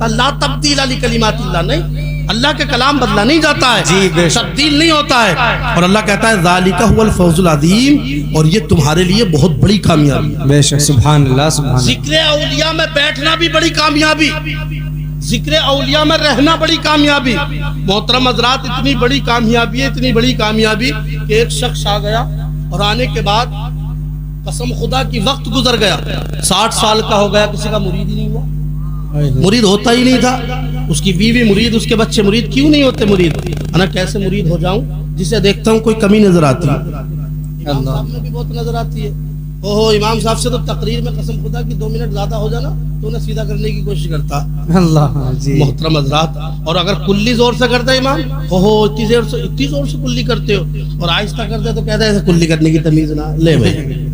جاتا ہے لا تبدیل لکلمات اللہ، نہیں، اللہ کے کلام بدلا نہیں جاتا ہے، تبدیل نہیں ہوتا ہے، اور اللہ کہتا ہے ذالک هو الفوز العظیم، اور یہ تمہارے لیے بہت بڑی کامیابی ہے۔ بے شک، سبحان اللہ سبحان اللہ۔ ذکر اولیاء میں بیٹھنا بھی بڑی کامیابی، ذکر اولیاء میں رہنا بڑی کامیابی۔ محترم حضرات، اتنی بڑی کامیابی ہے، اتنی بڑی کامیابی کہ ایک شخص آ گیا اور آنے کے بعد قسم خدا کی وقت گزر گیا، 60 سال کا ہو گیا، کسی کا مرید ہی نہیں ہوا، مرید ہوتا ہی نہیں تھا، اس کی بیوی مرید، اس کے بچے مرید، کیوں نہیں ہوتے مرید؟ انا کیسے مرید ہو جاؤں؟ جسے دیکھتا ہوں کوئی کمی نظر آتی ہے، امام صاحب میں بھی بہت نظر آتی ہے، اوہو امام صاحب سے تو تقریر میں قسم خدا کی 2 منٹ زیادہ ہو جانا تو انہیں سیدھا کرنے کی کوشش کرتا اللہ جی۔ محترم حضرات، اور اگر کلی زور سے کرتا ہے امام، اوہو اتنی زور سے کلی کرتے ہو، اور آہستہ کرتے تو کہتا ہے ایسے کلی کرنے کی تمیز نہ لے بھائی۔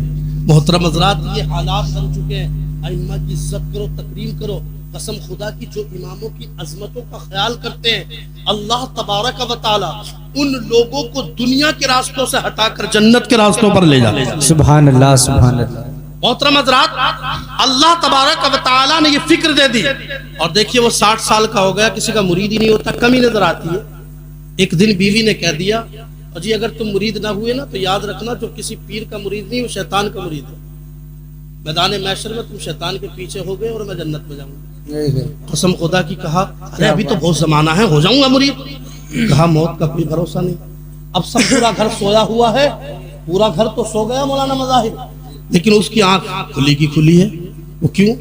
محترم حضرات، یہ حالات بن چکے ہیں، ائمہ کی عزت کرو، تکریم کرو، قسم خدا کی جو اماموں کی عظمتوں کا خیال کرتے ہیں، اللہ تبارک و تعالی ان لوگوں کو دنیا کے راستوں سے ہٹا کر جنت کے راستوں پر لے جاتے ہیں۔ سبحان اللہ سبحان اللہ۔ محترم حضرات، اللہ تبارک و تعالی نے یہ فکر دے دی، اور دیکھیے وہ 60 سال کا ہو گیا، کسی کا مرید ہی نہیں ہوتا، کمی نظر آتی ہے۔ ایک دن بیوی نے کہہ دیا، اور جی اگر تم مرید نہ ہوئے نا تو یاد رکھنا جو کسی پیر کا مرید نہیں، وہ شیطان کا مرید ہے، میدان محشر میں تم شیطان کے پیچھے ہو گئے اور میں جنت میں جاؤں گا۔ قسم خدا کی کہا، ارے ابھی تو بہت زمانہ ہے، ہو جاؤں گا مرید۔ کہا موت کا کوئی بھروسہ نہیں، اب سب پورا گھر سویا ہوا ہے، پورا گھر تو سو گیا مولانا مظاہر، لیکن اس کی آنکھ کھلی کی کھلی ہے۔ وہ کیوں؟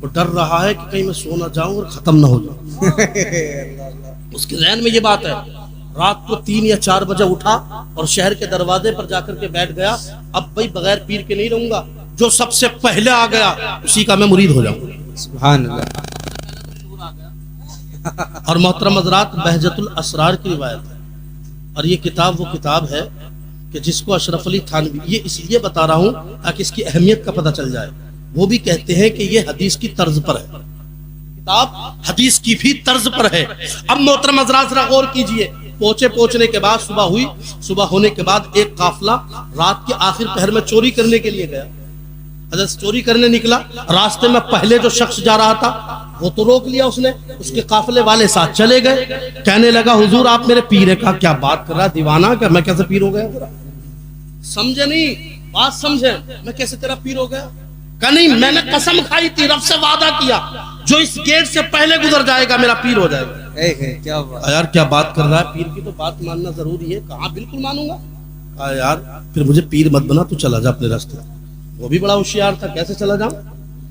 وہ ڈر رہا ہے کہ کہیں میں سو نہ جاؤں اور ختم نہ ہو جاؤں۔ اس کے ذہن میں یہ بات ہے۔ رات کو 3 یا 4 بجے اٹھا اور شہر کے دروازے پر جا کر کے بیٹھ گیا، اب بھائی بغیر پیر کے نہیں رہوں گا، جو سب سے پہلے آ گیا اسی کا میں مرید ہو جاؤں۔ سبحان اللہ۔ اور محترم حضرات، بہجت الاسرار کی روایت ہے، اور یہ کتاب وہ کتاب ہے کہ جس کو اشرف علی تھانوی، یہ اس لیے بتا رہا ہوں تاکہ اس کی اہمیت کا پتہ چل جائے، وہ بھی کہتے ہیں کہ یہ حدیث کی طرز پر ہے، کتاب حدیث کی بھی طرز پر ہے۔ اب محترم حضرات ذرا غور کیجئے، پہنچنے کے بعد صبح ہوئی، صبح ہونے کے بعد ایک قافلہ رات کے آخر پہر میں چوری کرنے کے لیے گیا۔ حضرت چوری کرنے نکلا، راستے میں پہلے جو شخص جا رہا تھا وہ تو روک لیا اس نے، اس کے قافلے والے ساتھ چلے گئے، کہنے لگا حضور آپ میرے پیر ہیں۔ کہا کیا بات کر رہا ہے دیوانہ، کہ میں کیسے پیر ہو گیا؟ سمجھے نہیں بات، سمجھے میں کیسے تیرا پیر ہو گیا؟ کہا نہیں، میں نے قسم کھائی تھی، رب سے وعدہ کیا جو اس گیٹ سے پہلے گزر جائے گا میرا پیر ہو جائے گا۔ یار کیا بات کر رہا ہے، پیر کی تو بات ماننا ضروری ہے۔ کہاں بالکل مانوں گا۔ کہا یار پھر مجھے پیر مت بنا، تو چلا جا اپنے راستے۔ وہ بھی بڑا ہوشیار تھا، کیسے چلا جاؤں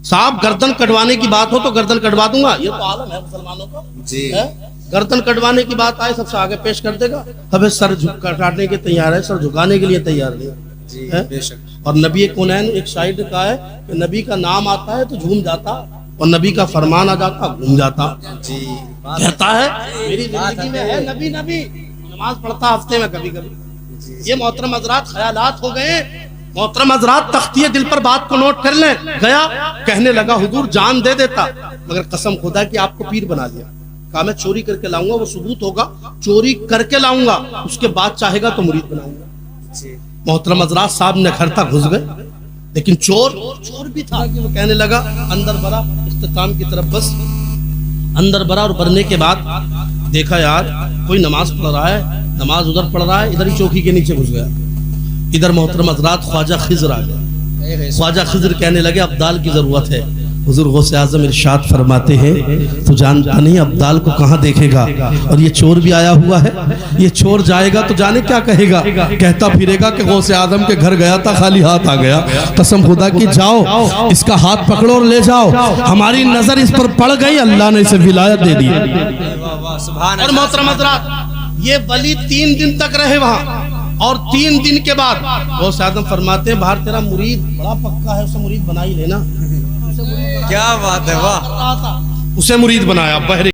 صاحب؟ گردن کٹوانے کی بات ہو تو گردن کٹوا دوں گا، یہ تو عالم ہے مسلمانوں کا جی۔ گردن کٹوانے کی بات آئے سب سے آگے پیش کر دے گا، ابھی سر کاٹنے کے تیار ہے، سر جھکانے کے لیے تیار نہیں ہے۔ اور نبی کونین ایک شاعر نے کہا ہے کہ نبی کا نام آتا ہے تو جھوم جاتا، اور نبی کا فرمان آ جاتا گھوم جاتا جی۔ کہتا ہے میری زندگی میں ہے نبی، نبی نماز پڑھتا ہفتے میں کبھی کبھی۔ یہ محترم حضرات خیالات ہو گئے۔ محترم حضرات تختیہ دل پر بات کو نوٹ کر لیں، گیا کہنے لگا حضور جان دے دیتا مگر قسم خدا کی آپ کو پیر بنا لیا۔ کہا میں چوری کر کے لاؤں گا، وہ ثبوت ہوگا، چوری کر کے لاؤں گا، اس کے بعد چاہے گا تو مرید بناؤں گا۔ محترم حضرات صاحب نے گھر تک گھس گئے، لیکن چور بھی تھا کہ وہ کہنے لگا اندر برا، اختتام کی طرف بس اندر برا، اور برنے کے بعد دیکھا یار کوئی نماز پڑھ رہا ہے، نماز ادھر پڑھ رہا ہے، ادھر ہی چوکی کے نیچے گھس گیا۔ ادھر محترم حضرات خواجہ خضر آ گئے۔ خواجہ خضر کہنے لگے ابدال کی ضرورت ہے۔ حضور غوث اعظم ارشاد فرماتے ہیں تو جانتا نہیں ابدال کو کہاں دیکھے گا، اور یہ چور بھی آیا ہوا ہے، یہ چور جائے گا تو جانے کیا کہے گا، کہتا پھرے گا کہ غوث اعظم کے گھر گیا تھا خالی ہاتھ آ گیا۔ قسم خدا کی جاؤ اس کا ہاتھ پکڑو اور لے جاؤ، ہماری نظر اس پر پڑ گئی، اللہ نے اسے ولایت دے دی۔ اور محترم حضرات یہ ولی 3 دن تک رہے وہاں، اور 3 دن کے بعد غوث اعظم فرماتے ہیں باہر تیرا مرید بڑا پکا ہے، اسے مرید بنا ہی لینا۔ کیا بات ہے، واہ، اسے مرید بنایا بہرے